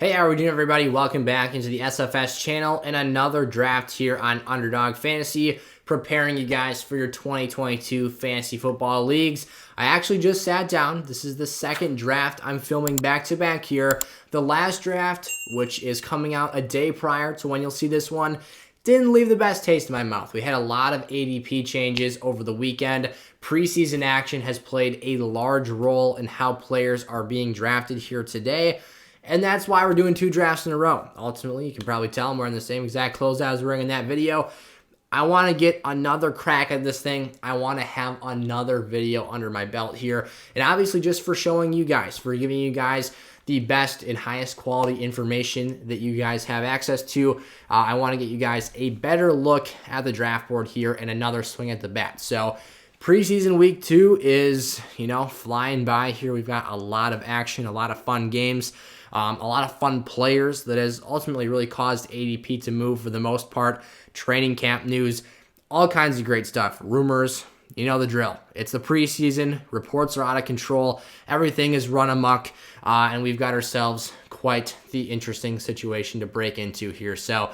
Hey, how are we doing, everybody? Welcome back into the SFS channel and another draft here on Underdog Fantasy, preparing you guys for your 2022 fantasy football leagues. I actually just sat down. This is the second draft I'm filming back-to-back here. The last draft, which is coming out a day prior to when you'll see this one, didn't leave the best taste in my mouth. We had a lot of ADP changes over the weekend. Preseason action has played a large role in how players are being drafted here today. And that's why we're doing two drafts in a row. Ultimately, you can probably tell I'm wearing the same exact clothes I was wearing in that video. I want to get another crack at this thing. I want to have another video under my belt here. And obviously just for showing you guys, for giving you guys the best and highest quality information that you guys have access to. I want to get you guys a better look at the draft board here and another swing at the bat. So preseason week 2 is, flying by here. We've got a lot of action, a lot of fun games. A lot of fun players that has ultimately really caused ADP to move for the most part. Training camp news, all kinds of great stuff. Rumors, you know the drill. It's the preseason. Reports are out of control. Everything is run amok. And we've got ourselves quite the interesting situation to break into here. So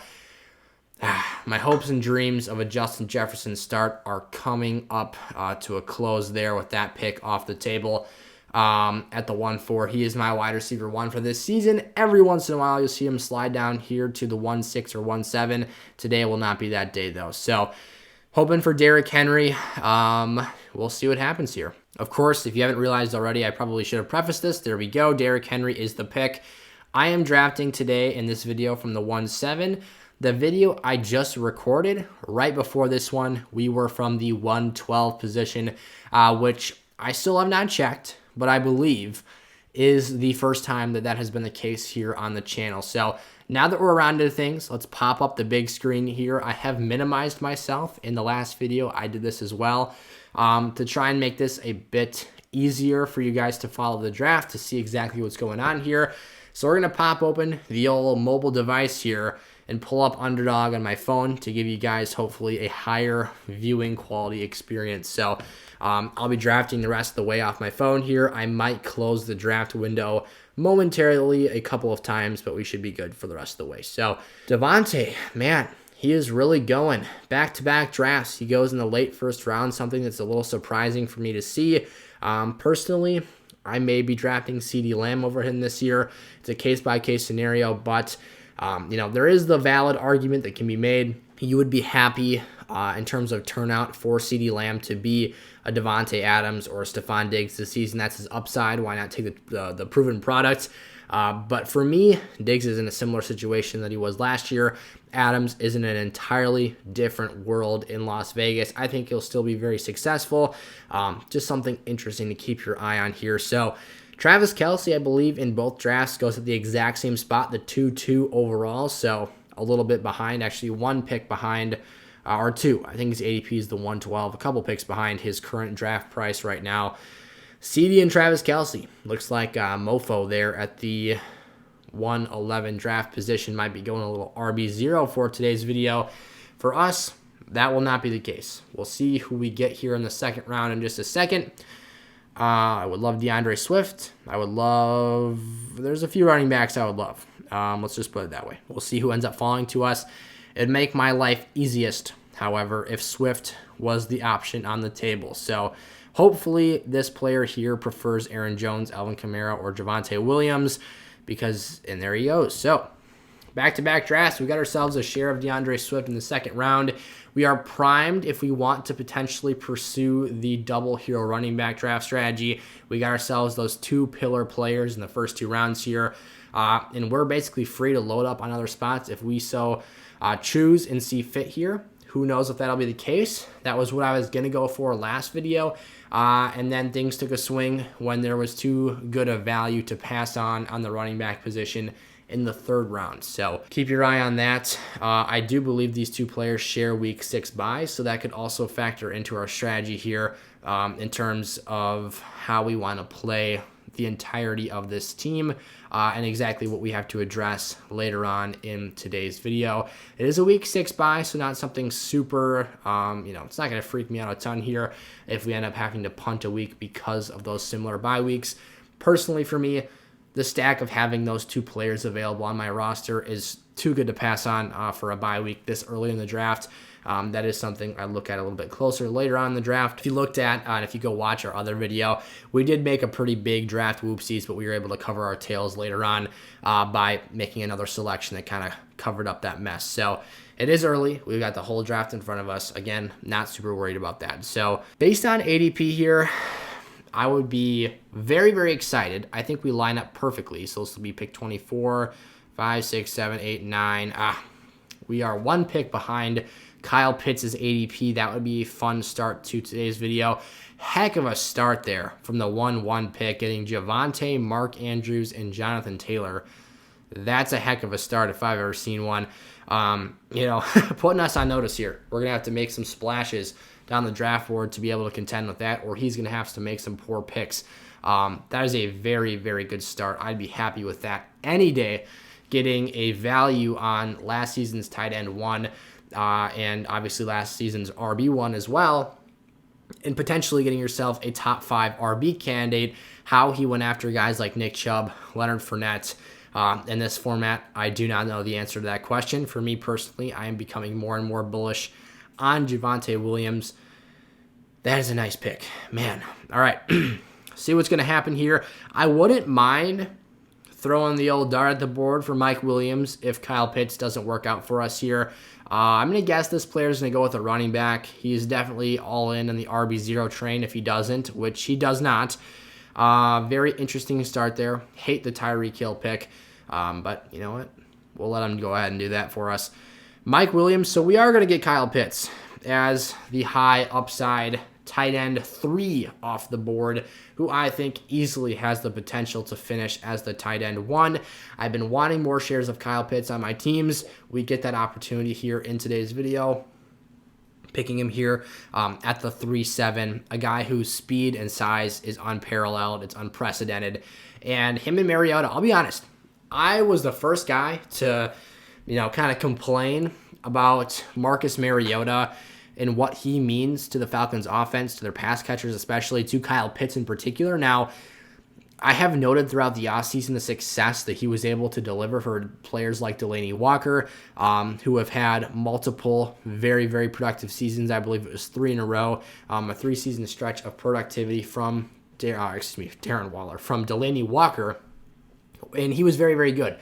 my hopes and dreams of a Justin Jefferson start are coming up to a close there with that pick off the table. At the 1-4. He is my wide receiver 1 for this season. Every once in a while, you'll see him slide down here to the 1-6 or 1-7. Today will not be that day, though. So, hoping for Derrick Henry. We'll see what happens here. Of course, if you haven't realized already, I probably should have prefaced this. There we go. Derrick Henry is the pick. I am drafting today in this video from the 1-7. The video I just recorded right before this one, we were from the 1-12 position, which I still have not checked, but I believe is the first time that has been the case here on the channel. So now that we're around to things, let's pop up the big screen here. I have minimized myself in the last video. I did this as well to try and make this a bit easier for you guys to follow the draft, to see exactly what's going on here. So we're going to pop open the old mobile device here and pull up Underdog on my phone to give you guys hopefully a higher viewing quality experience. So I'll be drafting the rest of the way off my phone here. I might close the draft window momentarily a couple of times, but we should be good for the rest of the way. So Devontae, man, he is really going. Back-to-back drafts. He goes in the late first round, something that's a little surprising for me to see. Personally, I may be drafting CeeDee Lamb over him this year. It's a case-by-case scenario, but there is the valid argument that can be made. You would be happy in terms of turnout for CeeDee Lamb to be a Devontae Adams or a Stephon Diggs this season. That's his upside. Why not take the proven product? But for me, Diggs is in a similar situation that he was last year. Adams is in an entirely different world in Las Vegas. I think he'll still be very successful. Just something interesting to keep your eye on here. So Travis Kelce, I believe, in both drafts goes at the exact same spot, the 2-2 overall. So a little bit behind, actually one pick behind, or two. I think his ADP is the 112, a couple picks behind his current draft price right now. CD and Travis Kelce, looks like Mofo there at the 111 draft position might be going a little RB0 for today's video. For us, that will not be the case. We'll see who we get here in the second round in just a second. I would love DeAndre Swift. There's a few running backs I would love. Let's just put it that way. We'll see who ends up falling to us. It'd make my life easiest, however, if Swift was the option on the table. So hopefully this player here prefers Aaron Jones, Alvin Kamara, or Javonte Williams, and there he goes. So back-to-back drafts, we got ourselves a share of DeAndre Swift in the second round. We are primed if we want to potentially pursue the double hero running back draft strategy. We got ourselves those two pillar players in the first two rounds here. And we're basically free to load up on other spots if we so choose and see fit here. Who knows if that'll be the case. That was what I was going to go for last video. And then things took a swing when there was too good a value to pass on the running back position in the third round. So keep your eye on that. I do believe these two players share week 6 buys, so that could also factor into our strategy here in terms of how we want to play the entirety of this team and exactly what we have to address later on in today's video. It is a week 6 buy, so not something super, it's not going to freak me out a ton here if we end up having to punt a week because of those similar bye weeks. Personally, for me, the stack of having those two players available on my roster is too good to pass on for a bye week this early in the draft. That is something I look at a little bit closer later on in the draft. If you looked at, and if you go watch our other video, we did make a pretty big draft whoopsies, but we were able to cover our tails later on by making another selection that kind of covered up that mess. So it is early. We've got the whole draft in front of us. Again, not super worried about that. So based on ADP here, I would be very, very excited. I think we line up perfectly. So this will be pick 24, 5, 6, 7, 8, 9. We are one pick behind Kyle Pitts' ADP. That would be a fun start to today's video. Heck of a start there from the 1-1 pick, getting Javonte, Mark Andrews, and Jonathan Taylor. That's a heck of a start if I've ever seen one. Putting us on notice here. We're going to have to make some splashes down the draft board to be able to contend with that, or he's going to have to make some poor picks. That is a very, very good start. I'd be happy with that any day, getting a value on last season's tight end 1, and obviously last season's RB1 as well, and potentially getting yourself a top 5 RB candidate. How he went after guys like Nick Chubb, Leonard Fournette, in this format, I do not know the answer to that question. For me personally, I am becoming more and more bullish on Javonte Williams. That is a nice pick, man. All right, see what's going to happen here. I wouldn't mind throwing the old dart at the board for Mike Williams if Kyle Pitts doesn't work out for us here. I'm going to guess this player is going to go with a running back. He is definitely all in on the RB0 train if he doesn't, which he does not. Very interesting start there. Hate the Tyreek Hill pick, but you know what? We'll let him go ahead and do that for us. Mike Williams, so we are going to get Kyle Pitts as the high upside tight end 3 off the board, who I think easily has the potential to finish as the tight end 1. I've been wanting more shares of Kyle Pitts on my teams. We get that opportunity here in today's video, picking him here at the 3-7, a guy whose speed and size is unparalleled. It's unprecedented. And him and Mariota, I'll be honest, I was the first guy to, kind of complain about Marcus Mariota and what he means to the Falcons offense, to their pass catchers, especially to Kyle Pitts in particular. Now, I have noted throughout the offseason the success that he was able to deliver for players like Delanie Walker, who have had multiple very, very productive seasons. I believe it was 3 in a row, a 3-season stretch of productivity from Darren Waller, from Delanie Walker, and he was very, very good.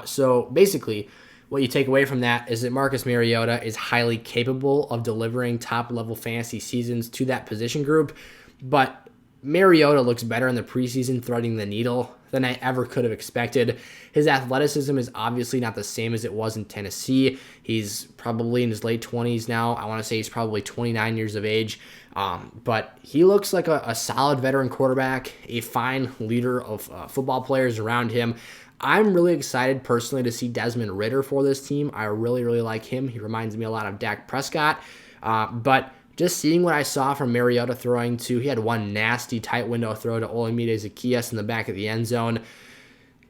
So basically, what you take away from that is that Marcus Mariota is highly capable of delivering top-level fantasy seasons to that position group, but Mariota looks better in the preseason threading the needle than I ever could have expected. His athleticism is obviously not the same as it was in Tennessee. He's probably in his late 20s now. I want to say he's probably 29 years of age, but he looks like a solid veteran quarterback, a fine leader of football players around him. I'm really excited personally to see Desmond Ridder for this team. I really, really like him. He reminds me a lot of Dak Prescott. But just seeing what I saw from Mariota throwing he had one nasty tight window throw to Olamide Zaccheaus in the back of the end zone.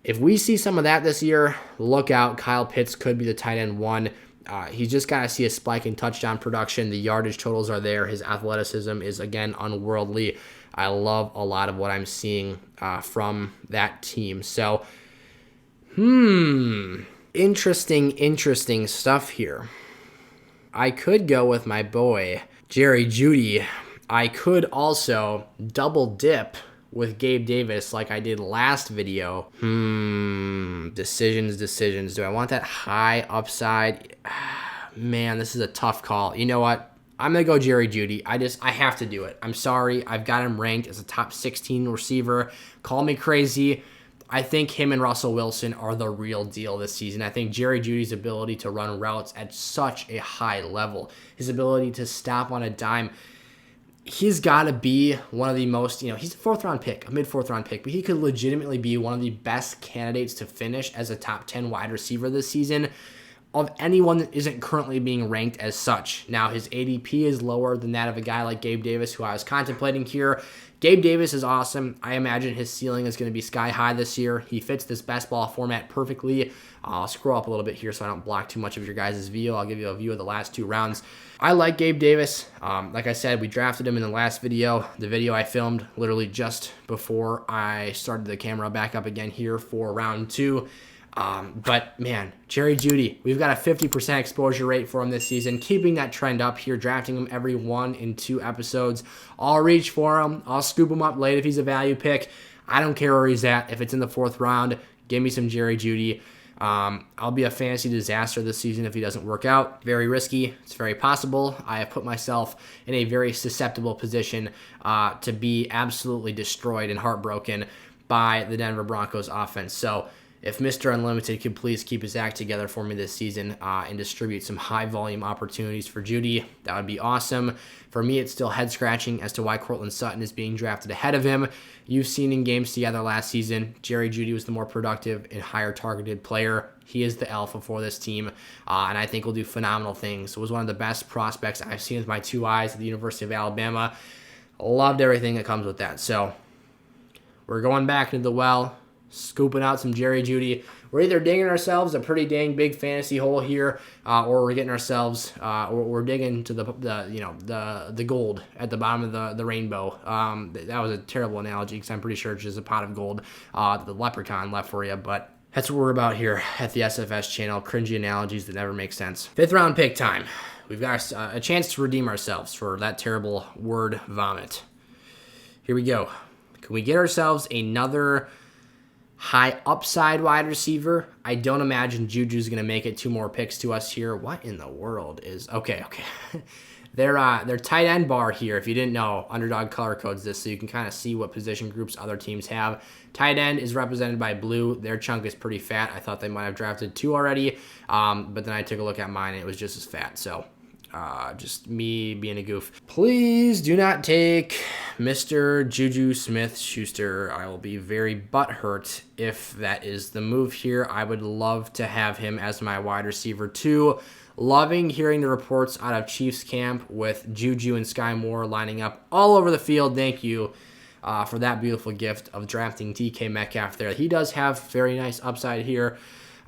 If we see some of that this year, look out. Kyle Pitts could be the tight end 1. He's just got to see a spike in touchdown production. The yardage totals are there. His athleticism is, again, unworldly. I love a lot of what I'm seeing from that team. So, interesting stuff here. I could go with my boy, Jerry Jeudy. I could also double dip with Gabe Davis like I did last video. Decisions. Do I want that high upside? Man, this is a tough call. You know what? I'm going to go Jerry Jeudy. I have to do it. I'm sorry. I've got him ranked as a top 16 receiver. Call me crazy. I think him and Russell Wilson are the real deal this season. I think Jerry Jeudy's ability to run routes at such a high level, his ability to stop on a dime, he's got to be one of the most, he's a 4th-round pick, a mid-4th-round pick, but he could legitimately be one of the best candidates to finish as a top 10 wide receiver this season. of anyone that isn't currently being ranked as such. Now, his ADP is lower than that of a guy like Gabe Davis, who I was contemplating here. Gabe Davis is awesome. I imagine his ceiling is going to be sky high this year. He fits this best ball format perfectly. I'll scroll up a little bit here so I don't block too much of your guys' view. I'll give you a view of the last 2 rounds. I like Gabe Davis. Like I said, we drafted him in the last video. The video I filmed literally just before I started the camera back up again here for round 2. But man, Jerry Jeudy, we've got a 50% exposure rate for him this season, keeping that trend up here, drafting him every 1 and 2 episodes. I'll reach for him. I'll scoop him up late if he's a value pick. I don't care where he's at. If it's in the 4th round, give me some Jerry Jeudy. I'll be a fantasy disaster this season if he doesn't work out. Very risky. It's very possible. I have put myself in a very susceptible position to be absolutely destroyed and heartbroken by the Denver Broncos offense. So if Mr. Unlimited could please keep his act together for me this season and distribute some high-volume opportunities for Jeudy, that would be awesome. For me, it's still head-scratching as to why Courtland Sutton is being drafted ahead of him. You've seen in games together last season, Jerry Jeudy was the more productive and higher-targeted player. He is the alpha for this team, and I think will do phenomenal things. It was one of the best prospects I've seen with my 2 eyes at the University of Alabama. Loved everything that comes with that. So we're going back into the well, scooping out some Jerry Jeudy. We're either digging ourselves a pretty dang big fantasy hole here, or we're getting ourselves, or we're digging to the gold at the bottom of the rainbow. That was a terrible analogy because I'm pretty sure it's just a pot of gold the leprechaun left for you, but that's what we're about here at the SFS channel. Cringy analogies that never make sense. 5th round pick time. We've got a chance to redeem ourselves for that terrible word vomit. Here we go. Can we get ourselves another high upside wide receiver? I don't imagine Juju's going to make it 2 more picks to us here. What in the world is... Okay. Their tight end bar here, if you didn't know, Underdog color codes this so you can kind of see what position groups other teams have. Tight end is represented by blue. Their chunk is pretty fat. I thought they might have drafted 2 already, but then I took a look at mine and it was just as fat. So just me being a goof. Please do not take Mr. Juju Smith-Schuster. I will be very butthurt if that is the move here. I would love to have him as my wide receiver too. Loving hearing the reports out of Chiefs camp with Juju and Sky Moore lining up all over the field. Thank you for that beautiful gift of drafting DK Metcalf there. He does have very nice upside here.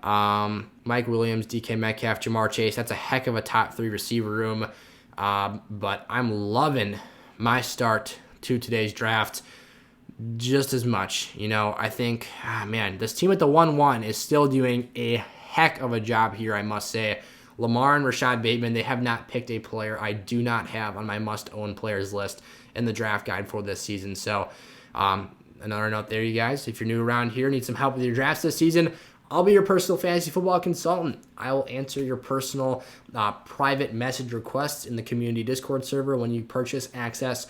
Mike Williams, DK Metcalf, Jamar Chase. That's a heck of a top 3 receiver room. But I'm loving my start to today's draft just as much. I think, man, this team at the 1-1 is still doing a heck of a job here, I must say. Lamar and Rashad Bateman, they have not picked a player I do not have on my must-own players list in the draft guide for this season. So, another note there, you guys. If you're new around here, need some help with your drafts this season, I'll be your personal fantasy football consultant. I will answer your personal private message requests in the community Discord server when you purchase access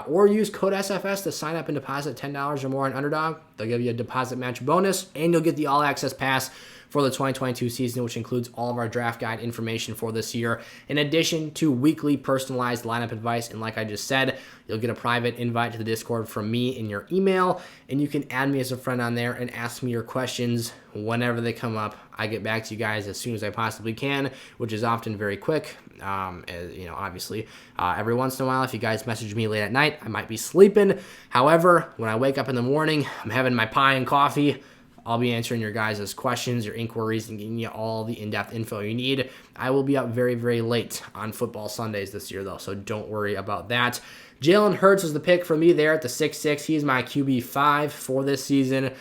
or use code SFS to sign up and deposit $10 or more on Underdog. They'll give you a deposit match bonus, and you'll get the all-access pass for the 2022 season, which includes all of our draft guide information for this year, in addition to weekly personalized lineup advice. And like I just said, you'll get a private invite to the Discord from me in your email, and you can add me as a friend on there and ask me your questions whenever they come up. I get back to you guys as soon as I possibly can, which is often very quick. Obviously, every once in a while, if you guys message me late at night, I might be sleeping. However, when I wake up in the morning, I'm having my pie and coffee. I'll be answering your guys' questions, your inquiries, and getting you all the in-depth info you need. I will be up very, very late on football Sundays this year, though, so don't worry about that. Jalen Hurts was the pick for me there at the 6'6". He's my QB5 for this season.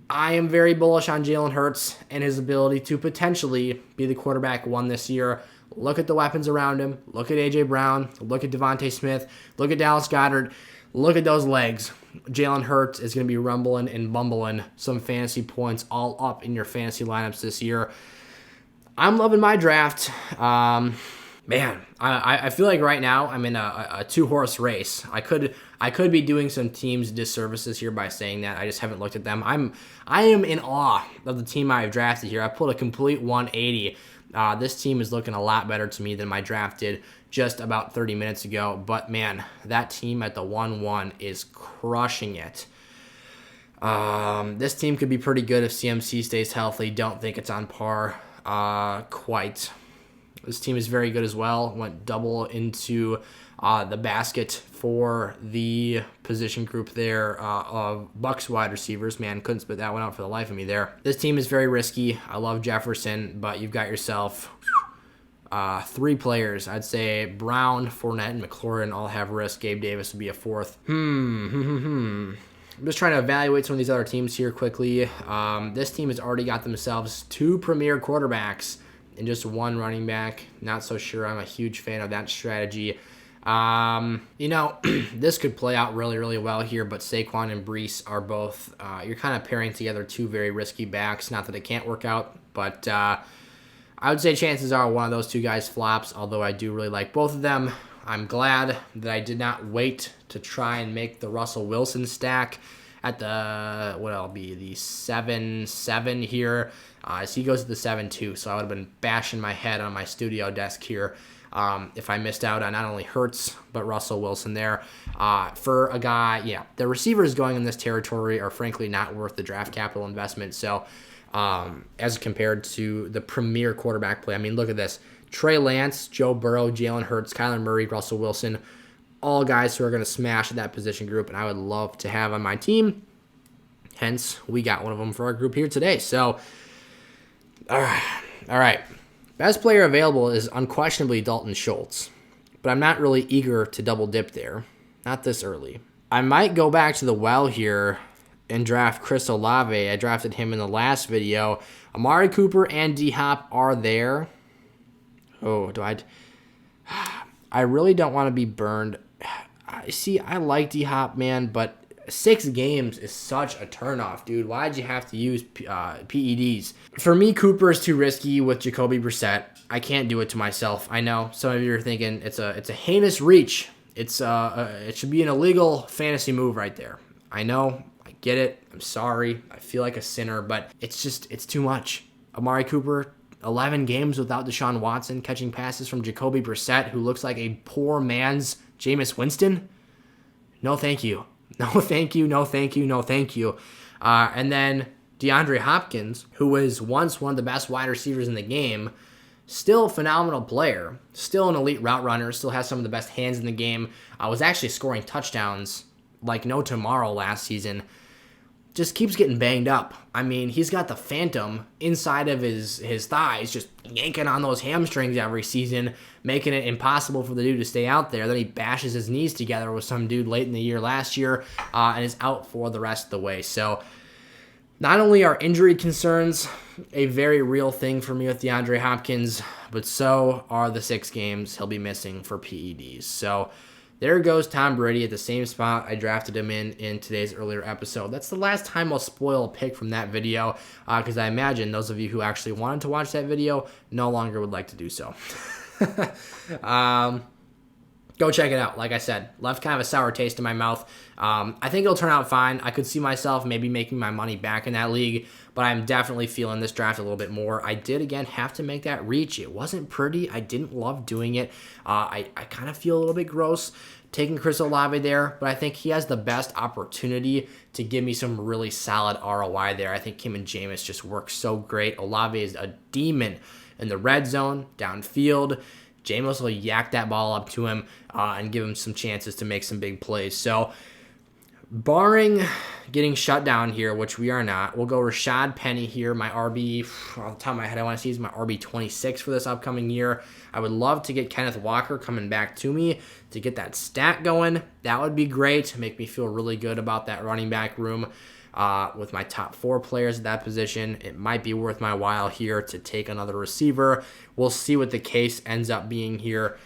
I am very bullish on Jalen Hurts and his ability to potentially be the quarterback 1 this year. Look at the weapons around him. Look at A.J. Brown. Look at Devontae Smith. Look at Dallas Goedert. Look at those legs. Jalen Hurts is going to be rumbling and bumbling some fantasy points all up in your fantasy lineups this year. I'm loving my draft. Man, I feel like right now I'm in a 2-horse race. I could be doing some teams disservices here by saying that. I just haven't looked at them. I am in awe of the team I've drafted here. I pulled a complete 180. This team is looking a lot better to me than my draft did just about 30 minutes ago. But, man, that team at the 1-1 is crushing it. This team could be pretty good if CMC stays healthy. Don't think it's on par quite. This team is very good as well. Went double into the basket for the position group there of Bucks wide receivers. Man, couldn't spit that one out for the life of me there. This team is very risky. I love Jefferson, but you've got yourself 3 players. I'd say Brown, Fournette, and McLaurin all have risk. Gabe Davis would be a 4th. I'm just trying to evaluate some of these other teams here quickly. This team has already got themselves 2 premier quarterbacks and just 1 running back. Not so sure I'm a huge fan of that strategy. This could play out really, really well here, but Saquon and Breece are both, you're kind of pairing together 2 very risky backs. Not that it can't work out, but I would say chances are one of those 2 guys flops, although I do really like both of them. I'm glad that I did not wait to try and make the Russell Wilson stack at the, what'll be the 7-7 here. So he goes to the 7-2, so I would have been bashing my head on my studio desk here if I missed out on not only Hurts, but Russell Wilson there. For a guy, the receivers going in this territory are frankly not worth the draft capital investment. So as compared to the premier quarterback play, I mean, look at this. Trey Lance, Joe Burrow, Jalen Hurts, Kyler Murray, Russell Wilson, all guys who are going to smash that position group, and I would love to have on my team. Hence, we got one of them for our group here today. So, all right. Best player available is unquestionably Dalton Schultz, but I'm not really eager to double dip there. Not this early. I might go back to the well here and draft Chris Olave. I drafted him in the last video. Amari Cooper and D-Hop are there. Oh, I really don't want to be burned. I like D-Hop, man, but 6 games is such a turnoff, dude. Why'd you have to use PEDs? For me, Cooper is too risky with Jacoby Brissett. I can't do it to myself. I know some of you are thinking it's a heinous reach. It should be an illegal fantasy move right there. I know, I get it. I'm sorry. I feel like a sinner, but it's too much. Amari Cooper, 11 games without Deshaun Watson, catching passes from Jacoby Brissett, who looks like a poor man's Jameis Winston. No, thank you. No, thank you. No, thank you. No, thank you. And then DeAndre Hopkins, who was once one of the best wide receivers in the game, still a phenomenal player, still an elite route runner, still has some of the best hands in the game, was actually scoring touchdowns like no tomorrow last season. Just keeps getting banged up. I mean, he's got the phantom inside of his thighs, just yanking on those hamstrings every season, making it impossible for the dude to stay out there. Then he bashes his knees together with some dude late in the year last year and is out for the rest of the way. So not only are injury concerns a very real thing for me with DeAndre Hopkins, but so are the 6 games he'll be missing for PEDs. So there goes Tom Brady at the same spot I drafted him in today's earlier episode. That's the last time I'll spoil a pick from that video because I imagine those of you who actually wanted to watch that video no longer would like to do so. Go check it out. Like I said, left kind of a sour taste in my mouth. I think it'll turn out fine. I could see myself maybe making my money back in that league, but I'm definitely feeling this draft a little bit more. I did, again, have to make that reach. It wasn't pretty. I didn't love doing it. I kind of feel a little bit gross taking Chris Olave there, but I think he has the best opportunity to give me some really solid ROI there. I think him and Jameis just work so great. Olave is a demon in the red zone, downfield. Jameis will yak that ball up to him and give him some chances to make some big plays. So, barring getting shut down here, which we are not, we'll go Rashad Penny here. My RB, off the top of my head, I want to see is my RB 26 for this upcoming year. I would love to get Kenneth Walker coming back to me to get that stat going. That would be great. Make me feel really good about that running back room. With my top 4 players at that position, it might be worth my while here to take another receiver. We'll see what the case ends up being here.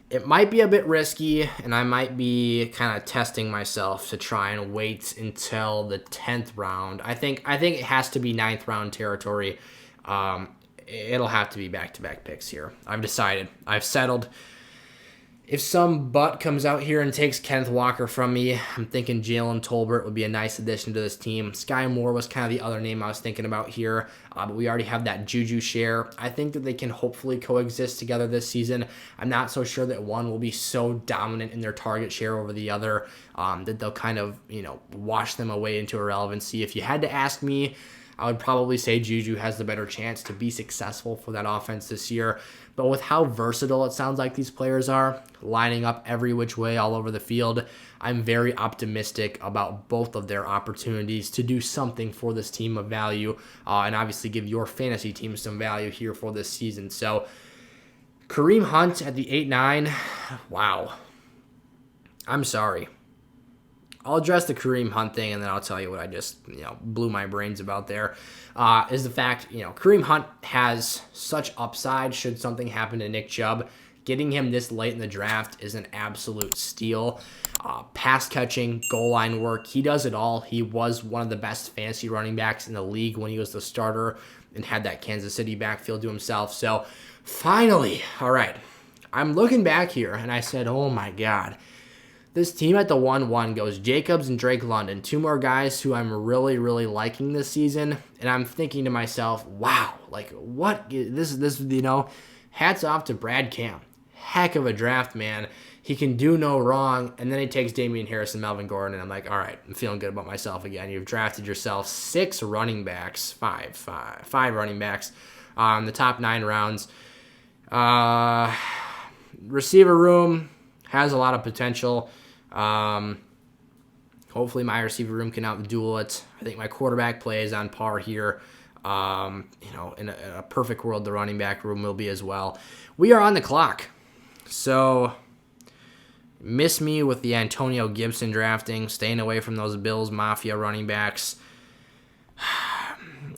It might be a bit risky, and I might be kind of testing myself to try and wait until the 10th round. I think it has to be 9th round territory. It'll have to be back-to-back picks here. I've decided. I've settled. If some butt comes out here and takes Kenneth Walker from me, I'm thinking Jalen Tolbert would be a nice addition to this team. Sky Moore was kind of the other name I was thinking about here, but we already have that Juju share. I think that they can hopefully coexist together this season. I'm not so sure that one will be so dominant in their target share over the other that they'll kind of, wash them away into irrelevancy. If you had to ask me, I would probably say Juju has the better chance to be successful for that offense this year. But with how versatile it sounds like these players are, lining up every which way all over the field, I'm very optimistic about both of their opportunities to do something for this team of value, and obviously give your fantasy team some value here for this season. So Kareem Hunt at the 8-9, wow. I'm sorry. I'll address the Kareem Hunt thing, and then I'll tell you what I just blew my brains about there. Is the fact, Kareem Hunt has such upside should something happen to Nick Chubb. Getting him this late in the draft is an absolute steal. Pass catching, goal line work, he does it all. He was one of the best fantasy running backs in the league when he was the starter and had that Kansas City backfield to himself. So finally, all right, I'm looking back here, and I said, oh my God. This team at the 1-1 goes Jacobs and Drake London, two more guys who I'm really, really liking this season. And I'm thinking to myself, wow, like what? This, hats off to Brad Cam. Heck of a draft, man. He can do no wrong. And then he takes Damian Harris and Melvin Gordon. And I'm like, all right, I'm feeling good about myself again. You've drafted yourself five running backs in the top 9 rounds. Receiver room has a lot of potential. Hopefully my receiver room can out-duel it. I think my quarterback play is on par here. In a perfect world, the running back room will be as well. We are on the clock. So miss me with the Antonio Gibson drafting, staying away from those Bills Mafia running backs.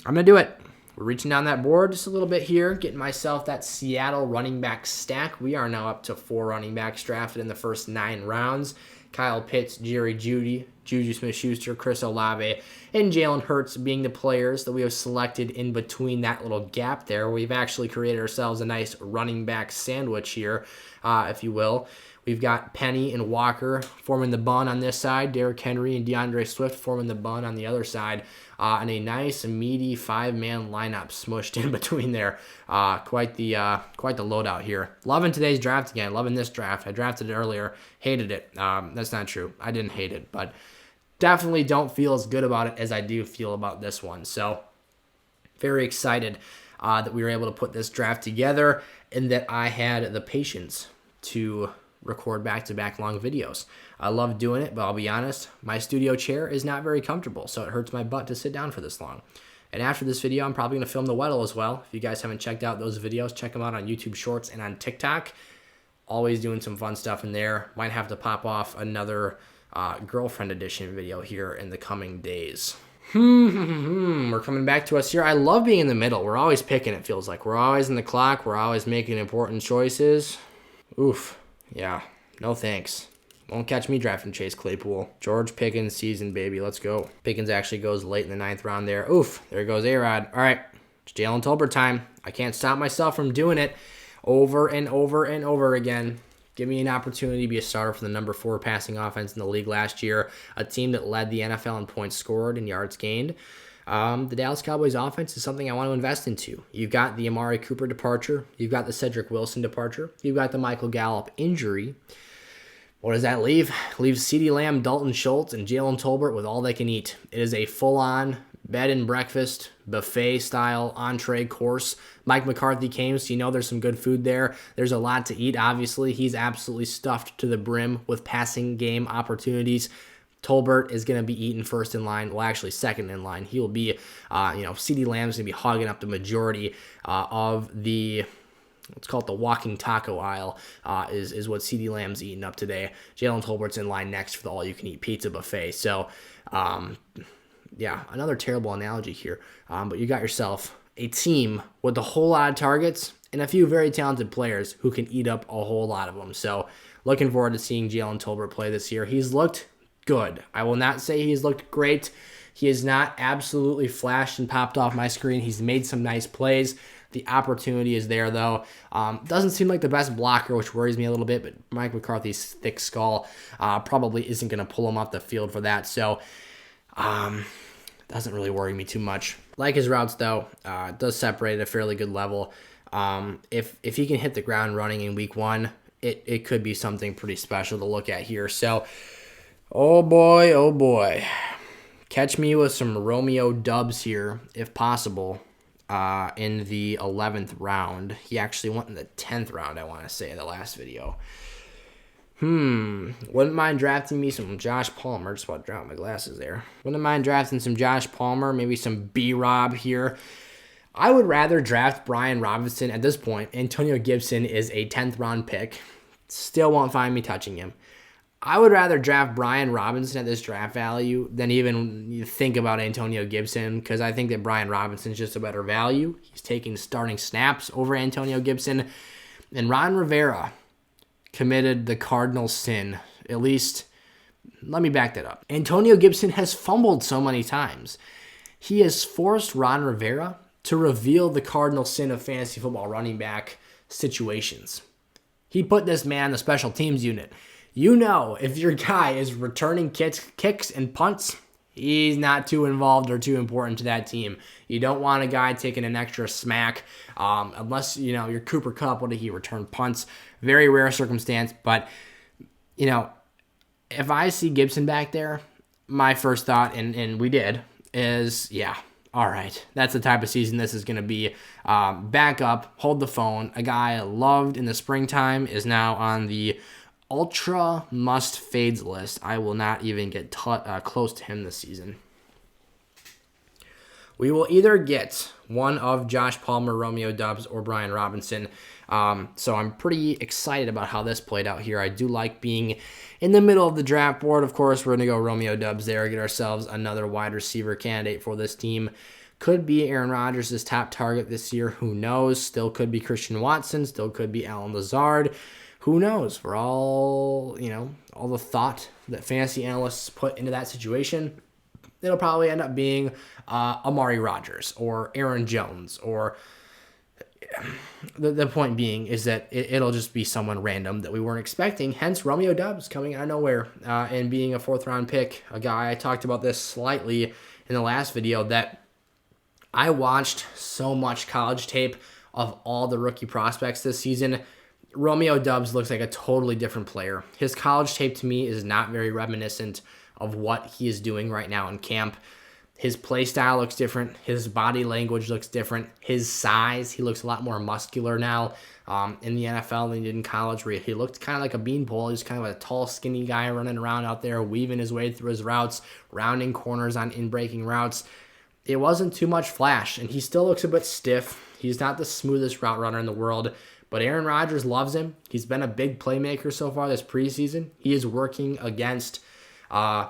I'm going to do it. We're reaching down that board just a little bit here, getting myself that Seattle running back stack. We are now up to 4 running backs drafted in the first 9 rounds. Kyle Pitts, Jerry Jeudy, Juju Smith-Schuster, Chris Olave, and Jalen Hurts being the players that we have selected in between that little gap there. We've actually created ourselves a nice running back sandwich here, if you will. We've got Penny and Walker forming the bun on this side, Derrick Henry and DeAndre Swift forming the bun on the other side, and a nice meaty 5-man lineup smushed in between there. Quite the loadout here. Loving today's draft again. Loving this draft. I drafted it earlier. Hated it. That's not true. I didn't hate it, but definitely don't feel as good about it as I do feel about this one. So very excited that we were able to put this draft together and that I had the patience to record back-to-back long videos. I love doing it, but I'll be honest, my studio chair is not very comfortable, so it hurts my butt to sit down for this long. And after this video, I'm probably going to film the Weddle as well. If you guys haven't checked out those videos, check them out on YouTube Shorts and on TikTok. Always doing some fun stuff in there. Might have to pop off another girlfriend edition video here in the coming days. We're coming back to us here. I love being in the middle. We're always picking, it feels like. We're always in the clock. We're always making important choices. Oof. Yeah, no thanks. Won't catch me drafting Chase Claypool. George Pickens season, baby. Let's go. Pickens actually goes late in the 9th round there. Oof, there goes A-Rod. All right, it's Jalen Tolbert time. I can't stop myself from doing it over and over and over again. Give me an opportunity to be a starter for the number 4 passing offense in the league last year, a team that led the NFL in points scored and yards gained. The Dallas Cowboys offense is something I want to invest into. You've got the Amari Cooper departure. You've got the Cedric Wilson departure. You've got the Michael Gallup injury. What does that leave? Leaves CeeDee Lamb, Dalton Schultz, and Jalen Tolbert with all they can eat. It is a full-on bed and breakfast, buffet-style entree course. Mike McCarthy came, so you know there's some good food there. There's a lot to eat, obviously. He's absolutely stuffed to the brim with passing game opportunities. Tolbert is going to be eaten first in line. Well, actually second in line. He will be, CeeDee Lamb's going to be hogging up the majority of the, let's call it the walking taco aisle, is what CeeDee Lamb's eating up today. Jalen Tolbert's in line next for the all-you-can-eat pizza buffet. So, another terrible analogy here. But you got yourself a team with a whole lot of targets and a few very talented players who can eat up a whole lot of them. So, looking forward to seeing Jalen Tolbert play this year. He's looked good. I will not say he's looked great. He has not absolutely flashed and popped off my screen. He's made some nice plays. The opportunity is there, though. Doesn't seem like the best blocker, which worries me a little bit, but Mike McCarthy's thick skull probably isn't going to pull him off the field for that, so doesn't really worry me too much. Like his routes, though, does separate at a fairly good level. If he can hit the ground running in week 1, it could be something pretty special to look at here. So, oh boy. Catch me with some Romeo Dubs here, if possible, in the 11th round. He actually went in the 10th round, I want to say, in the last video. Wouldn't mind drafting me some Josh Palmer. Just want to drop my glasses there. Wouldn't mind drafting some Josh Palmer, maybe some B-Rob here. I would rather draft Brian Robinson at this point. Antonio Gibson is a 10th round pick. Still won't find me touching him. I would rather draft Brian Robinson at this draft value than even think about Antonio Gibson, because I think that Brian Robinson is just a better value. He's taking starting snaps over Antonio Gibson. And Ron Rivera committed the cardinal sin. At least, let me back that up. Antonio Gibson has fumbled so many times. He has forced Ron Rivera to reveal the cardinal sin of fantasy football running back situations. He put this man in the special teams unit. You know, if your guy is returning kicks and punts, he's not too involved or too important to that team. You don't want a guy taking an extra smack unless, you're Cooper Kupp. What did he return punts? Very rare circumstance. But, if I see Gibson back there, my first thought, and we did, is, yeah, all right, that's the type of season this is going to be. Back up, hold the phone. A guy I loved in the springtime is now on the ultra must fades list. I will not even get close to him this season. We will either get one of Josh Palmer, Romeo Dubs, or Brian Robinson. So I'm pretty excited about how this played out here. I do like being in the middle of the draft board. Of course, we're going to go Romeo Dubs there, get ourselves another wide receiver candidate for this team. Could be Aaron Rodgers' top target this year. Who knows? Still could be Christian Watson. Still could be Allen Lazard. Who knows? For all, all the thought that fantasy analysts put into that situation, it'll probably end up being Amari Rodgers or Aaron Jones. Or the point being is that it'll just be someone random that we weren't expecting. Hence, Romeo Dubs coming out of nowhere and being a 4th-round pick. A guy, I talked about this slightly in the last video, that I watched so much college tape of all the rookie prospects this season. Romeo Dubs looks like a totally different player. His college tape to me is not very reminiscent of what he is doing right now in camp. His play style looks different. His body language looks different. His size, he looks a lot more muscular now in the NFL than he did in college, where he looked kind of like a beanpole. He's kind of a tall, skinny guy running around out there, weaving his way through his routes, rounding corners on in-breaking routes. It wasn't too much flash, and he still looks a bit stiff. He's not the smoothest route runner in the world. But Aaron Rodgers loves him. He's been a big playmaker so far this preseason. He is working against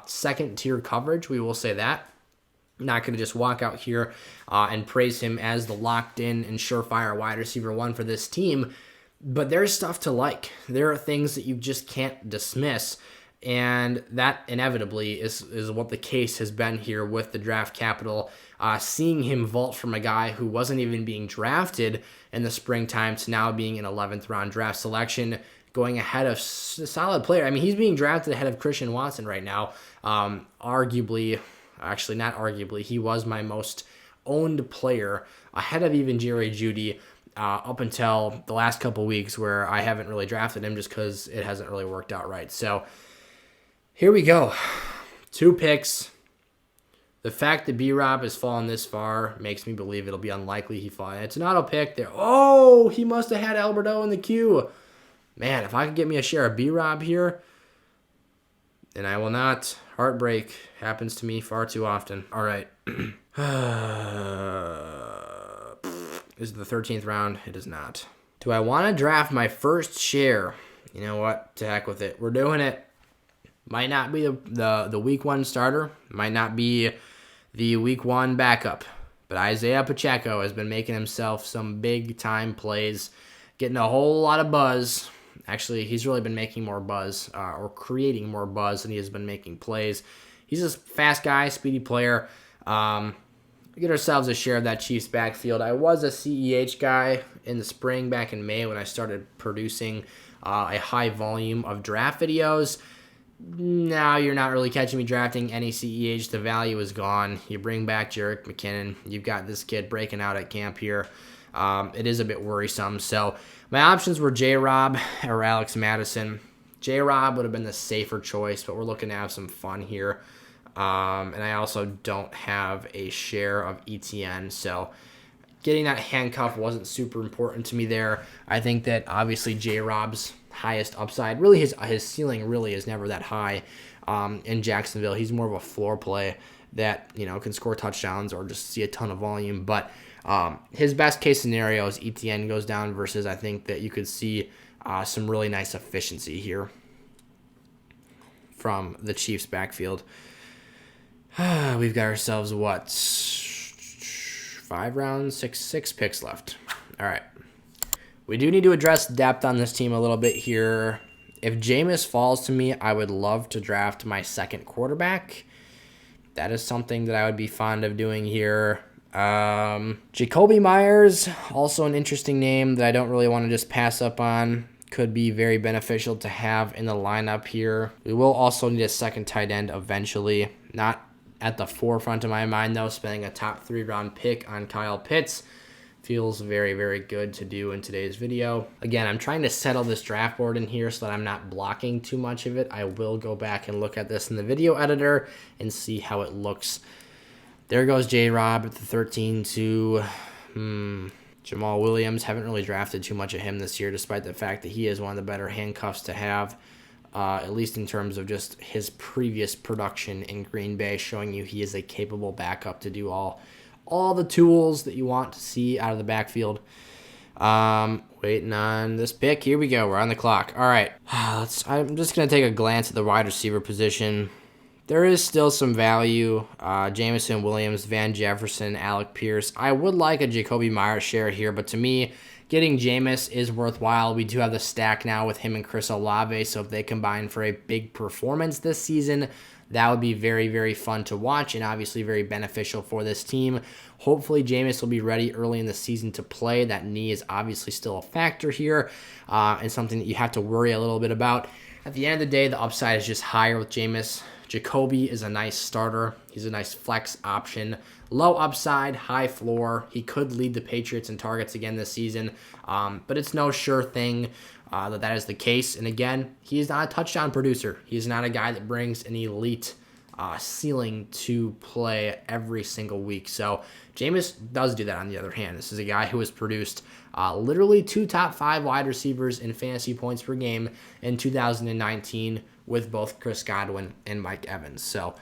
second-tier coverage, we will say that. I'm not going to just walk out here and praise him as the locked-in and surefire wide receiver 1 for this team. But there's stuff to like. There are things that you just can't dismiss. And that inevitably is what the case has been here with the draft capital. Seeing him vault from a guy who wasn't even being drafted in the springtime to now being an 11th round draft selection, going ahead of a solid player. I mean, he's being drafted ahead of Christian Watson right now. Arguably, actually not arguably, he was my most owned player, ahead of even Jerry Jeudy, up until the last couple weeks, where I haven't really drafted him just because it hasn't really worked out right. So here we go. 2 picks. The fact that B-Rob has fallen this far makes me believe it'll be unlikely he falls. It's an auto pick there. Oh, he must have had Alberto in the queue. Man, if I could get me a share of B-Rob here, then I will not. Heartbreak happens to me far too often. All right. Is it the 13th round? It is not. Do I want to draft my first share? You know what? To heck with it. We're doing it. Might not be the week 1 starter. Might not be the week 1 backup. But Isaiah Pacheco has been making himself some big-time plays, getting a whole lot of buzz. Actually, he's really been making more buzz, or creating more buzz than he has been making plays. He's a fast guy, speedy player. Get ourselves a share of that Chiefs backfield. I was a CEH guy in the spring, back in May, when I started producing a high volume of draft videos. Now you're not really catching me drafting any CEH. The value is gone. You bring back Jerick McKinnon. You've got this kid breaking out at camp here. It is a bit worrisome. So my options were J-Rob or Alex Madison. J-Rob would have been the safer choice, but we're looking to have some fun here. And I also don't have a share of ETN, so getting that handcuff wasn't super important to me there. I think that obviously J-Rob's highest upside, really his ceiling really is never that high in Jacksonville. He's more of a floor play that, can score touchdowns or just see a ton of volume. But his best case scenario is ETN goes down versus I think that you could see some really nice efficiency here from the Chiefs backfield. We've got ourselves, 5 rounds, six picks left. All right. We do need to address depth on this team a little bit here. If Jameis falls to me, I would love to draft my second quarterback. That is something that I would be fond of doing here. Jacoby Myers, also an interesting name that I don't really want to just pass up on. Could be very beneficial to have in the lineup here. We will also need a second tight end eventually. Not at the forefront of my mind, though. Spending a top 3-round pick on Kyle Pitts feels very, very good to do in today's video. Again, I'm trying to settle this draft board in here so that I'm not blocking too much of it. I will go back and look at this in the video editor and see how it looks. There goes J-Rob at the 13-2. Jamal Williams, haven't really drafted too much of him this year, despite the fact that he is one of the better handcuffs to have, at least in terms of just his previous production in Green Bay, showing you he is a capable backup to do all the tools that you want to see out of the backfield. Waiting on this pick. Here we go. We're on the clock. All right. I'm just going to take a glance at the wide receiver position. There is still some value. Jameson Williams, Van Jefferson, Alec Pierce. I would like a Jacoby Myers share here, but to me, getting Jameis is worthwhile. We do have the stack now with him and Chris Olave, so if they combine for a big performance this season, that would be very, very fun to watch and obviously very beneficial for this team. Hopefully, Jameis will be ready early in the season to play. That knee is obviously still a factor here and something that you have to worry a little bit about. At the end of the day, the upside is just higher with Jameis. Jacoby is a nice starter. He's a nice flex option. Low upside, high floor. He could lead the Patriots in targets again this season, but it's no sure thing that is the case. And again, he is not a touchdown producer. He's not a guy that brings an elite ceiling to play every single week. So Jameis does do that on the other hand. This is a guy who has produced literally 2 top 5 wide receivers in fantasy points per game in 2019 with both Chris Godwin and Mike Evans. So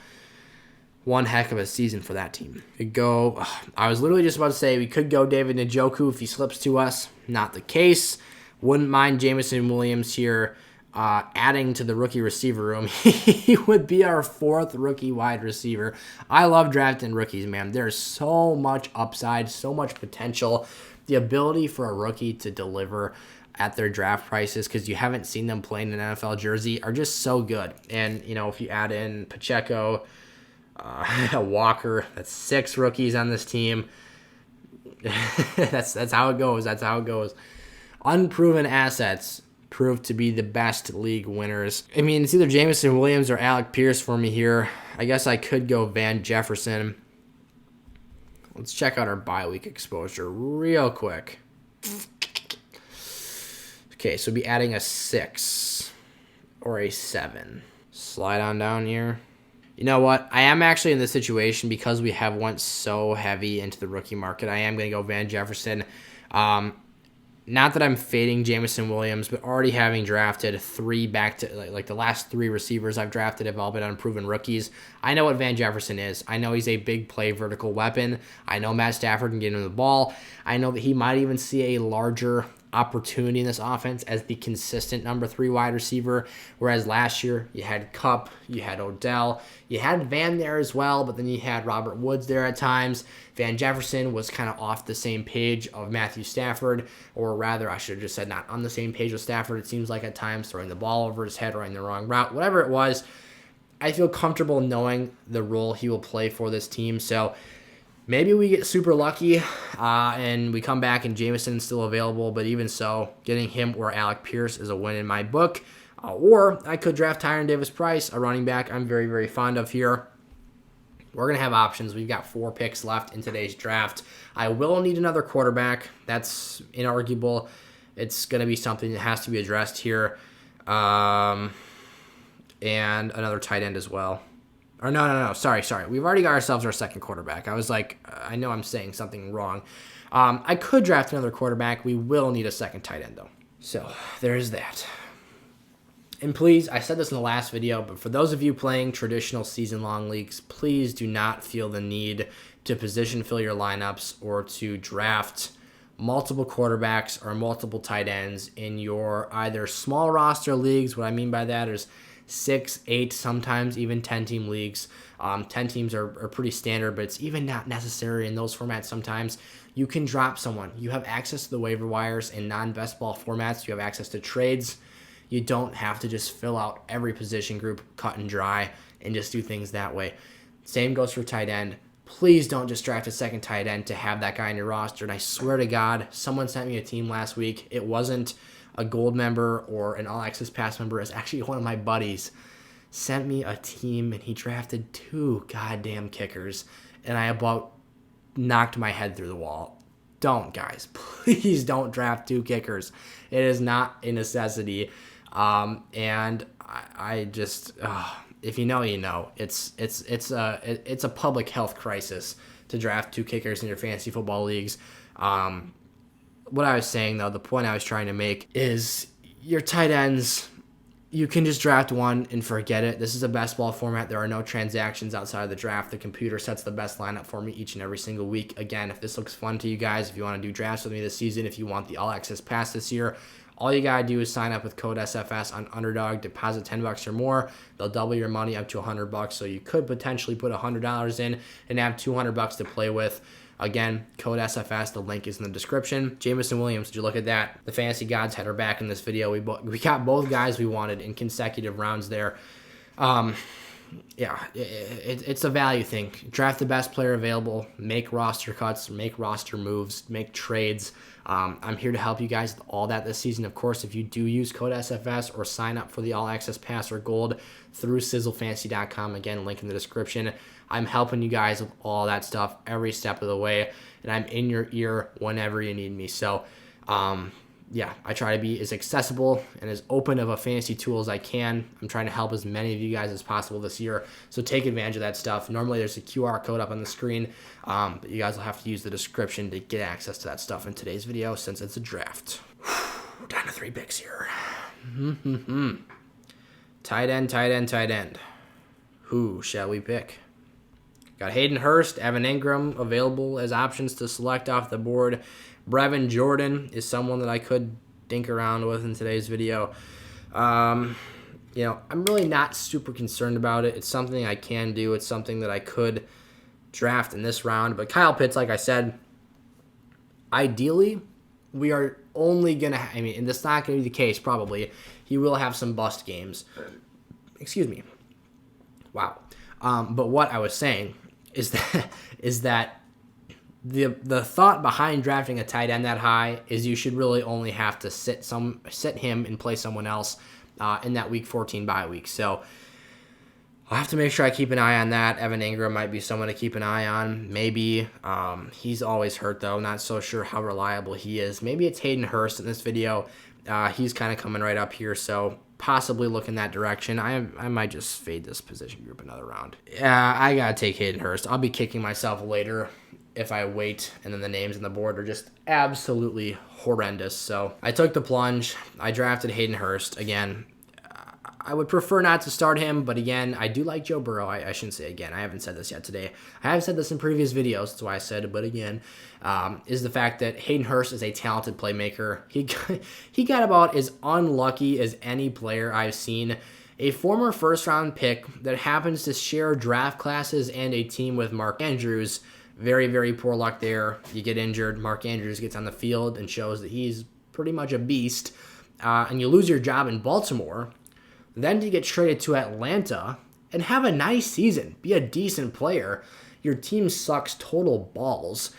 one heck of a season for that team. I was literally just about to say we could go David Njoku if he slips to us. Not the case. Wouldn't mind Jameson Williams here adding to the rookie receiver room. He would be our 4th rookie wide receiver. I love drafting rookies, man. There's so much upside, so much potential. The ability for a rookie to deliver at their draft prices, because you haven't seen them playing an NFL jersey, are just so good. And, if you add in Pacheco, Walker, that's 6 rookies on this team. That's how it goes. That's how it goes. Unproven assets prove to be the best league winners. I mean, it's either Jameson Williams or Alec Pierce for me here. I guess I could go Van Jefferson. Let's check out our bye week exposure real quick. Okay, so we'll be adding a 6 or a 7. Slide on down here. You know what? I am actually in this situation because we have went so heavy into the rookie market. I am going to go Van Jefferson. Not that I'm fading Jameson Williams, but already having drafted 3 back to like the last 3 receivers I've drafted have all been unproven rookies. I know what Van Jefferson is. I know he's a big play vertical weapon. I know Matt Stafford can get him the ball. I know that he might even see a larger opportunity in this offense as the consistent number 3 wide receiver, whereas last year you had Kupp, you had Odell, you had Van there as well, but then you had Robert Woods there at times. Van Jefferson was kind of off the same page of Matthew Stafford, or rather I should have just said not on the same page with Stafford. It seems like at times throwing the ball over his head, running the wrong route, whatever it was. I feel comfortable knowing the role he will play for this team. So maybe we get super lucky and we come back and Jameson's still available, but even so, getting him or Alec Pierce is a win in my book. Or I could draft Tyron Davis-Price, a running back I'm very, very fond of here. We're going to have options. We've got 4 picks left in today's draft. I will need another quarterback. That's inarguable. It's going to be something that has to be addressed here. And another tight end as well. Or no. Sorry. We've already got ourselves our second quarterback. I was like, I know I'm saying something wrong. I could draft another quarterback. We will need a second tight end, though. So there's that. And please, I said this in the last video, but for those of you playing traditional season-long leagues, please do not feel the need to position fill your lineups or to draft multiple quarterbacks or multiple tight ends in your either small roster leagues. What I mean by that is 6, 8, sometimes even 10-team leagues. 10 teams are pretty standard, but it's even not necessary in those formats sometimes. You can drop someone. You have access to the waiver wires in non-best ball formats. You have access to trades. You don't have to just fill out every position group cut and dry and just do things that way. Same goes for tight end. Please don't just draft a second tight end to have that guy in your roster. And I swear to God, someone sent me a team last week. It wasn't a gold member or an all access pass member. It's actually one of my buddies sent me a team and he drafted 2 goddamn kickers. And I about knocked my head through the wall. Don't, guys. Please don't draft 2 kickers. It is not a necessity. And I just, if you know, you know. It's a public health crisis to draft 2 kickers in your fantasy football leagues. What I was saying, though, the point I was trying to make is your tight ends, you can just draft one and forget it. This is a best ball format. There are no transactions outside of the draft. The computer sets the best lineup for me each and every single week. Again, if this looks fun to you guys, if you want to do drafts with me this season, if you want the all access pass this year, all you got to do is sign up with code SFS on Underdog, deposit $10 or more. They'll double your money up to $100. So you could potentially put $100 in and have $200 to play with. Again, code SFS. The link is in the description. Jameson Williams, did you look at that? The fantasy gods had her back in this video. We got both guys we wanted in consecutive rounds there. Yeah, it's a value thing. Draft the best player available, make roster cuts, make roster moves, make trades. I'm here to help you guys with all that this season. Of course, if you do use code SFS or sign up for the All Access Pass or Gold through sizzlefantasy.com, again, link in the description, I'm helping you guys with all that stuff every step of the way, and I'm in your ear whenever you need me. So, yeah, I try to be as accessible and as open of a fantasy tool as I can. I'm trying to help as many of you guys as possible this year, so take advantage of that stuff. Normally, there's a QR code up on the screen, but you guys will have to use the description to get access to that stuff in today's video since it's a draft. We're down to 3 picks here. Tight end. Who shall we pick? Got Hayden Hurst, Evan Ingram available as options to select off the board. Brevin Jordan is someone that I could dink around with in today's video. I'm really not super concerned about it. It's something I can do. It's something that I could draft in this round. But Kyle Pitts, like I said, ideally, we are only going to, and that's not going to be the case probably. He will have some bust games. Excuse me. Wow. But what I was saying is that the thought behind drafting a tight end that high is you should really only have to sit him and play someone else in that week 14 bye week. So I'll have to make sure I keep an eye on that. Evan Ingram might be someone to keep an eye on. Maybe he's always hurt though. Not so sure how reliable he is. Maybe it's Hayden Hurst in this video. He's kind of coming right up here, so possibly look in that direction. I might just fade this position group another round. I gotta take Hayden Hurst. I'll be kicking myself later if I wait and then the names on the board are just absolutely horrendous. So I took the plunge. I drafted Hayden Hurst. Again, I would prefer not to start him, but again, I do like Joe Burrow. I shouldn't say again. I haven't said this yet today. I have said this in previous videos. That's why I said it, but again, is the fact that Hayden Hurst is a talented playmaker. He got about as unlucky as any player I've seen. A former first-round pick that happens to share draft classes and a team with Mark Andrews. Very, very poor luck there. You get injured. Mark Andrews gets on the field and shows that he's pretty much a beast. And you lose your job in Baltimore. Then you get traded to Atlanta and have a nice season. Be a decent player. Your team sucks total balls.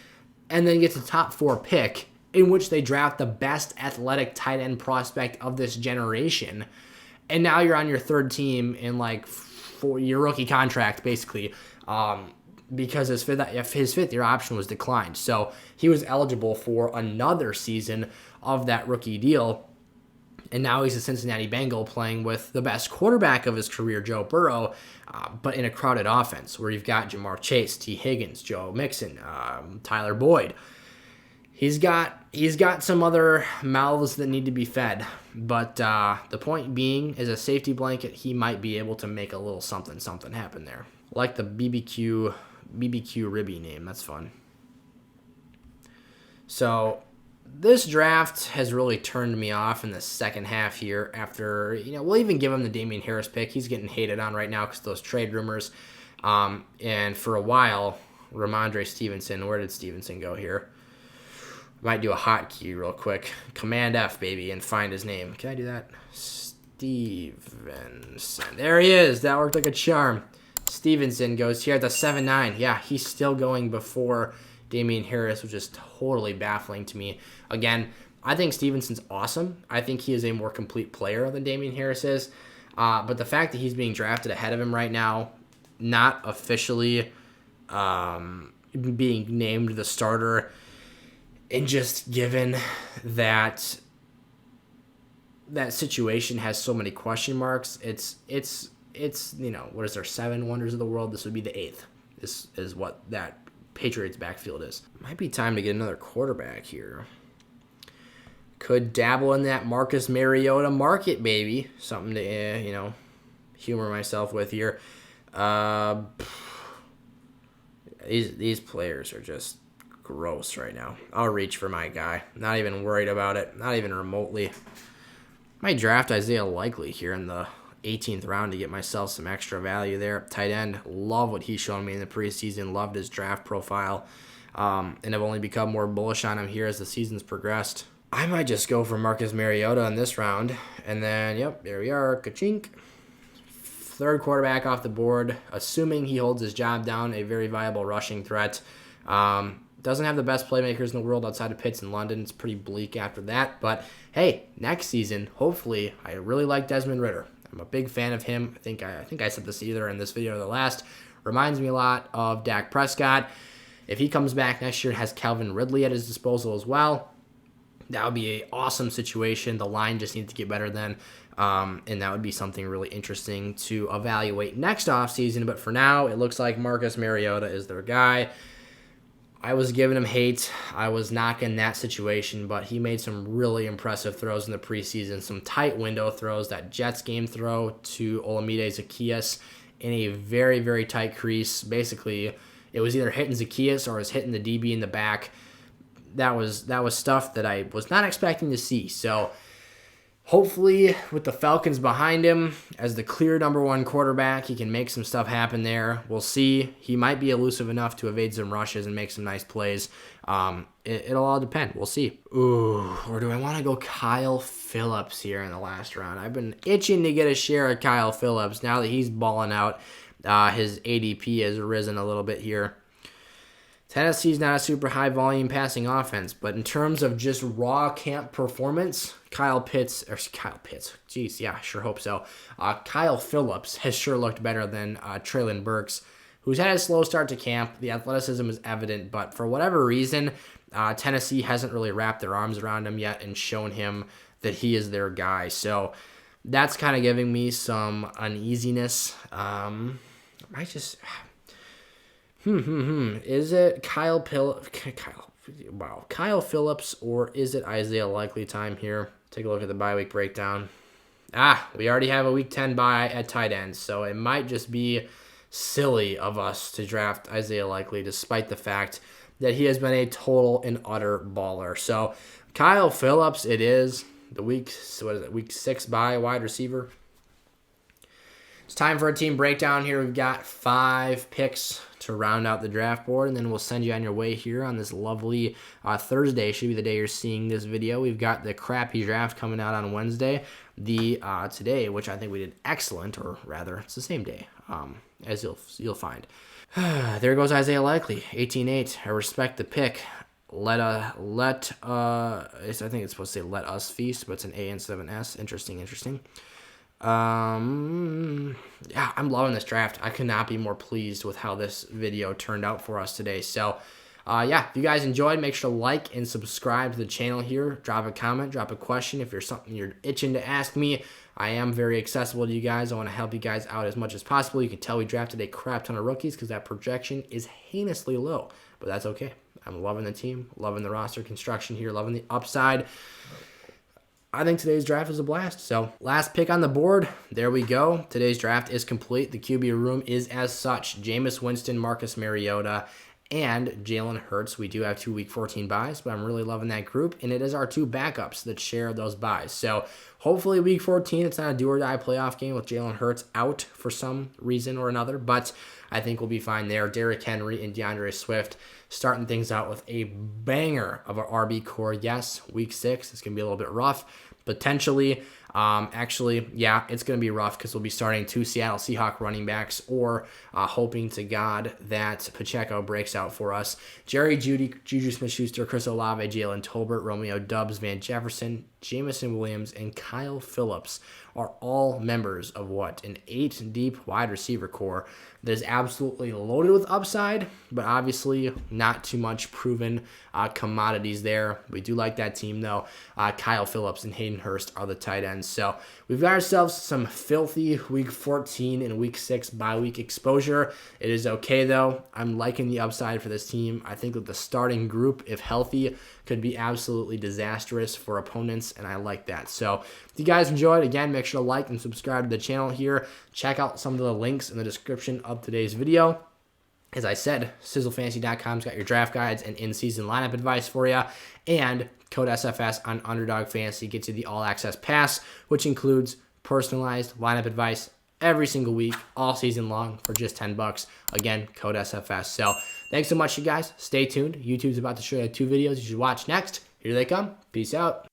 And then gets a top 4 pick in which they draft the best athletic tight end prospect of this generation. And now you're on your 3rd team in for your rookie contract, basically. Because his fifth year option was declined. So he was eligible for another season of that rookie deal. And now he's a Cincinnati Bengal playing with the best quarterback of his career, Joe Burrow, but in a crowded offense where you've got Jamar Chase, T. Higgins, Joe Mixon, Tyler Boyd. He's got some other mouths that need to be fed, but the point being, as a safety blanket, he might be able to make a little something happen there. Like the BBQ Ribby name, that's fun. So this draft has really turned me off in the second half here after, we'll even give him the Damian Harris pick. He's getting hated on right now because of those trade rumors. And for a while, Ramondre Stevenson, where did Stevenson go here? Might do a hotkey real quick. Command F, baby, and find his name. Can I do that? Stevenson. There he is. That worked like a charm. Stevenson goes here at the 7-9. Yeah, he's still going before Damian Harris, which is totally baffling to me. Again, I think Stevenson's awesome. I think he is a more complete player than Damian Harris is. But the fact that he's being drafted ahead of him right now, not officially being named the starter, and just given that that situation has so many question marks, it's what is there, 7 wonders of the world? This would be the 8th. This is what that Patriots backfield is. Might be time to get another quarterback here. Could dabble in that Marcus Mariota market, baby. Something to, humor myself with here. These players are just gross right now. I'll reach for my guy. Not even worried about it. Not even remotely. Might draft Isaiah Likely here in the 18th round to get myself some extra value there. Tight end, love what he's shown me in the preseason. Loved his draft profile. And have only become more bullish on him here as the season's progressed. I might just go for Marcus Mariota in this round. And then, yep, there we are. Ka-chink. Third quarterback off the board. Assuming he holds his job down, a very viable rushing threat. Doesn't have the best playmakers in the world outside of Pitts and London. It's pretty bleak after that. But, hey, next season, hopefully, I really like Desmond Ridder. I'm a big fan of him. I think I said this either in this video or the last. Reminds me a lot of Dak Prescott. If he comes back next year and has Calvin Ridley at his disposal as well, that would be an awesome situation. The line just needs to get better then. And that would be something really interesting to evaluate next offseason. But for now, it looks like Marcus Mariota is their guy. I was giving him hate. I was knocking that situation, but he made some really impressive throws in the preseason. Some tight window throws. That Jets game throw to Olamide Zaccheaus in a very, very tight crease. Basically, it was either hitting Zaccheaus or it was hitting the DB in the back. That was stuff that I was not expecting to see. So hopefully with the Falcons behind him as the clear number 1 quarterback, he can make some stuff happen there. We'll see. He might be elusive enough to evade some rushes and make some nice plays. It'll all depend. We'll see. Ooh, or do I want to go Kyle Phillips here in the last round? I've been itching to get a share of Kyle Phillips. Now that he's balling out, his ADP has risen a little bit here. Tennessee's not a super high volume passing offense, but in terms of just raw camp performance, Kyle Pitts, geez, yeah, sure hope so. Kyle Phillips has sure looked better than Treylon Burks, who's had a slow start to camp. The athleticism is evident, but for whatever reason, Tennessee hasn't really wrapped their arms around him yet and shown him that he is their guy. So that's kind of giving me some uneasiness. Is it Kyle Phillips, or is it Isaiah Likely time here? Take a look at the bye week breakdown. We already have a week 10 bye at tight end, so it might just be silly of us to draft Isaiah Likely despite the fact that he has been a total and utter baller. So Kyle Phillips, it is the week 6 bye wide receiver. It's time for a team breakdown here. We've got 5 picks to round out the draft board, and then we'll send you on your way here on this lovely Thursday. Should be the day you're seeing this video. We've got the crappy draft coming out on Wednesday. The today, which I think we did excellent, or rather, it's the same day, as you'll find. There goes Isaiah Likely, 18-8. I respect the pick. I think it's supposed to say let us feast, but it's an A instead of an S. Interesting. Yeah, I'm loving this draft. I could not be more pleased with how this video turned out for us today. So yeah, if you guys enjoyed, make sure to like and subscribe to the channel here. Drop a comment, drop a question if there's something you're itching to ask me. I am very accessible to you guys. I want to help you guys out as much as possible. You can tell we drafted a crap ton of rookies because that projection is heinously low, but that's okay. I'm loving the team, loving the roster construction here, loving the upside. I think today's draft is a blast. So last pick on the board, there we go. Today's draft is complete. The QB room is as such: Jameis Winston, Marcus Mariota, and Jalen Hurts. We do have 2 Week 14 buys, but I'm really loving that group, and it is our 2 backups that share those buys. So hopefully Week 14, it's not a do-or-die playoff game with Jalen Hurts out for some reason or another, but I think we'll be fine there. Derrick Henry and DeAndre Swift starting things out with a banger of an RB core. Yes, Week 6 is going to be a little bit rough, potentially. Actually, yeah, it's going to be rough because we'll be starting 2 Seattle Seahawks running backs, or hoping to God that Pacheco breaks out for us. Jerry Jeudy, Juju Smith-Schuster, Chris Olave, Jalen Tolbert, Romeo Doubs, Van Jefferson, Jameson Williams, and Kyle Phillips are all members of what? An 8-deep wide receiver core that is absolutely loaded with upside, but obviously not too much proven commodities there. We do like that team, though. Kyle Phillips and Hayden Hurst are the tight ends. So we've got ourselves some filthy Week 14 and Week 6 bye-week exposure. It is okay, though. I'm liking the upside for this team. I think that the starting group, if healthy, could be absolutely disastrous for opponents, and I like that. So if you guys enjoyed, again, make sure to like and subscribe to the channel here. Check out some of the links in the description of today's video. As I said, sizzlefantasy.com's got your draft guides and in-season lineup advice for you, and code SFS on Underdog Fantasy gets you the all-access pass, which includes personalized lineup advice every single week, all season long, for just $10. Again, code SFS. So thanks so much, you guys. Stay tuned. YouTube's about to show you 2 videos you should watch next. Here they come. Peace out.